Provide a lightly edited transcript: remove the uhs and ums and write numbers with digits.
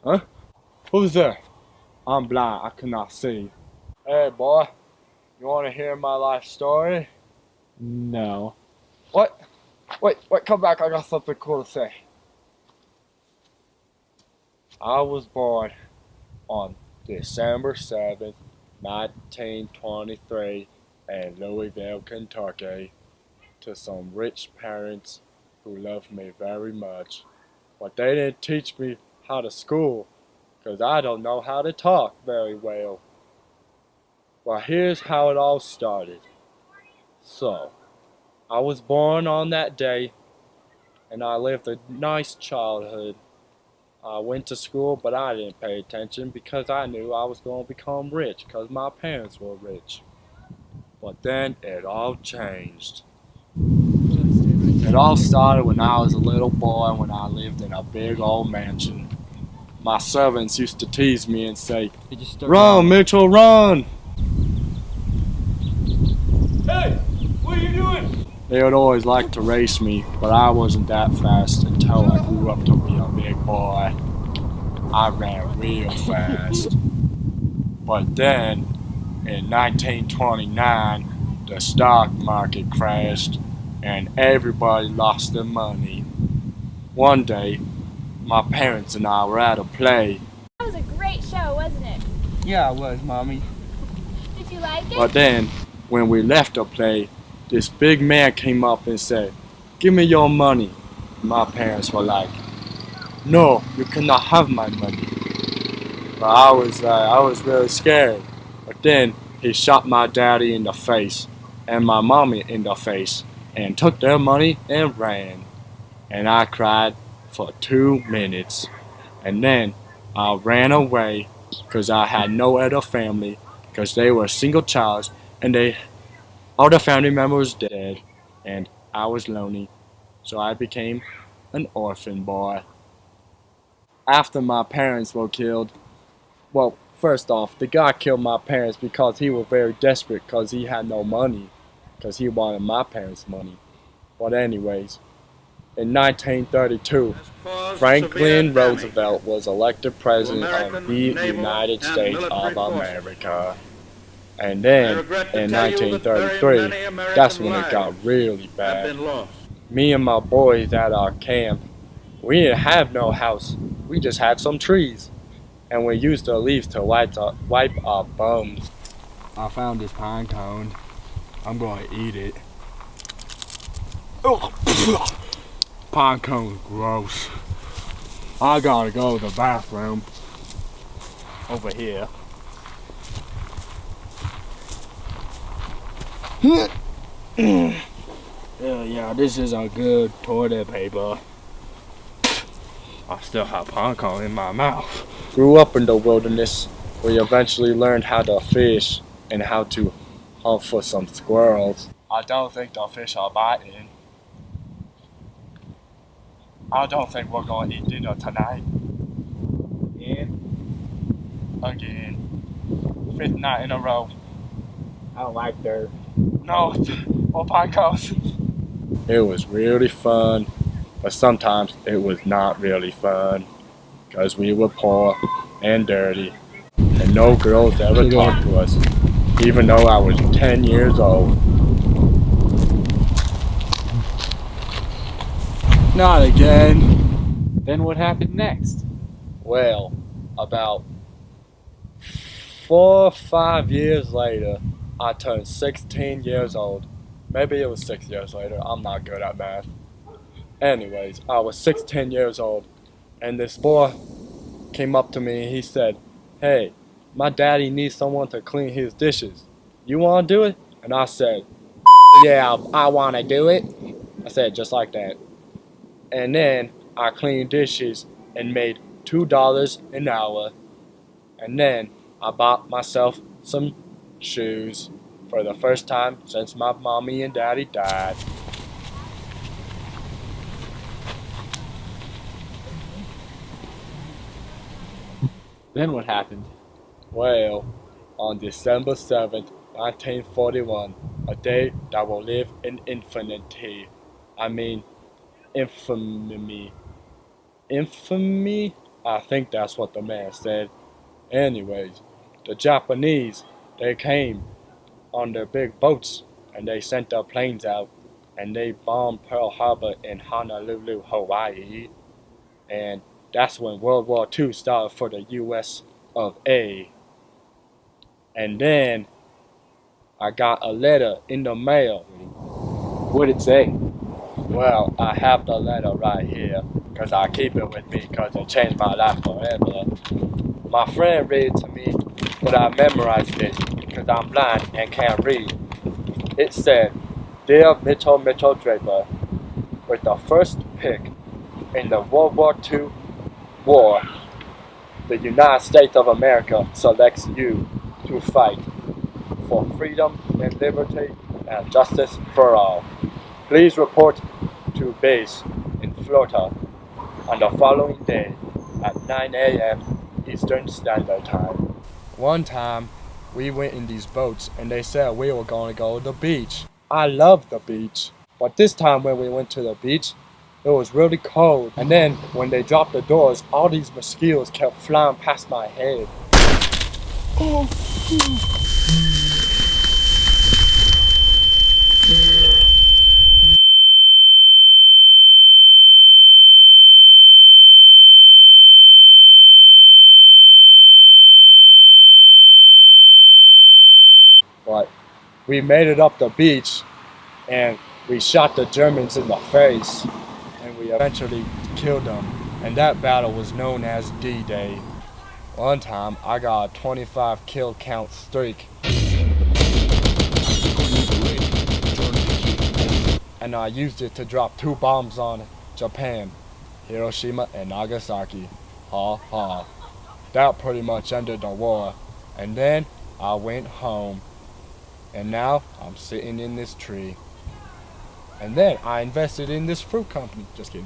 Huh? Who's there? I'm blind, I cannot see. Hey boy, you wanna hear my life story? No. What? Wait, come back, I got something cool to say. I was born on December 7th, 1923 in Louisville, Kentucky, to some rich parents who loved me very much. But they didn't teach me how to school, 'cause I don't know how to talk very well. Well, here's how it all started. So, I was born on that day, and I lived a nice childhood. I went to school, but I didn't pay attention because I knew I was going to become rich because my parents were rich. But then it all changed. It all started when I was a little boy when I lived in a big old mansion. My servants used to tease me and say, "Run, Mitchell, run!" Hey, what are you doing? They would always like to race me, but I wasn't that fast until I grew up to be a big boy. I ran real fast. But then, in 1929, the stock market crashed and everybody lost their money. One day, my parents and I were at a play. That was a great show, wasn't it? Yeah, it was, Mommy. Did you like it? But then, when we left the play, this big man came up and said, "Give me your money." My parents were like, "No, you cannot have my money." But I was really scared. But then he shot my daddy in the face and my mommy in the face and took their money and ran. And I cried for 2 minutes. And then I ran away because I had no other family because they were single child and all the family members dead and I was lonely. So I became an orphan boy. After my parents were killed, well, first off, the guy killed my parents because he was very desperate because he had no money, because he wanted my parents' money. But anyways, in 1932, Franklin Roosevelt was elected president of the United States of America. And then, in 1933, that's when it got really bad. Me and my boys at our camp, we didn't have no house, we just had some trees. And we used the leaves to wipe our bums. I found this pine cone. I'm going to eat it. Pine cone's gross. I gotta go to the bathroom. Over here. Yeah, this is a good toilet paper. I still have pine cone in my mouth. Grew up in the wilderness. We eventually learned how to fish and how to hunt for some squirrels. I don't think the fish are biting. I don't think we're going to eat dinner tonight. Again. 5th night in a row. I don't like dirt. No, more pine cones. It was really fun, but sometimes it was not really fun because we were poor and dirty, and no girls ever talked to us, even though I was 10 years old. Not again. Then what happened next? Well, about 4 or 5 years later, I turned 16 years old. Maybe it was 6 years later, I'm not good at math. Anyways, I was 16 years old, and this boy came up to me and he said, "Hey, my daddy needs someone to clean his dishes. You want to do it?" And I said, "Yeah, I want to do it." I said just like that. And then I cleaned dishes and made $2 an hour. And then I bought myself some shoes for the first time since my mommy and daddy died. Then what happened? Well, on December 7th, 1941, a day that will live in infinity. I mean, infamy. Infamy? I think that's what the man said. Anyways, the Japanese, they came on their big boats and they sent their planes out and they bombed Pearl Harbor in Honolulu, Hawaii. And that's when World War II started for the US of A. And then I got a letter in the mail. What'd it say? Well, I have the letter right here because I keep it with me because it changed my life forever. My friend read it to me, but I memorized it because I'm blind and can't read. It said, Dear Mitchell Draper, with the first pick in the World War II war, the United States of America selects you to fight for freedom and liberty and justice for all. Please report to base in Florida on the following day at 9 a.m. Eastern Standard Time. One time, we went in these boats and they said we were going to go to the beach. I love the beach. But this time when we went to the beach, it was really cold. And then when they dropped the doors, all these mosquitoes kept flying past my head. But we made it up the beach and we shot the Germans in the face and we eventually killed them. And that battle was known as D-Day. One time I got a 25 kill count streak. And I used it to drop 2 bombs on Japan, Hiroshima and Nagasaki. Ha ha. That pretty much ended the war. And then I went home. And now I'm sitting in this tree. And then I invested in this fruit company. Just kidding.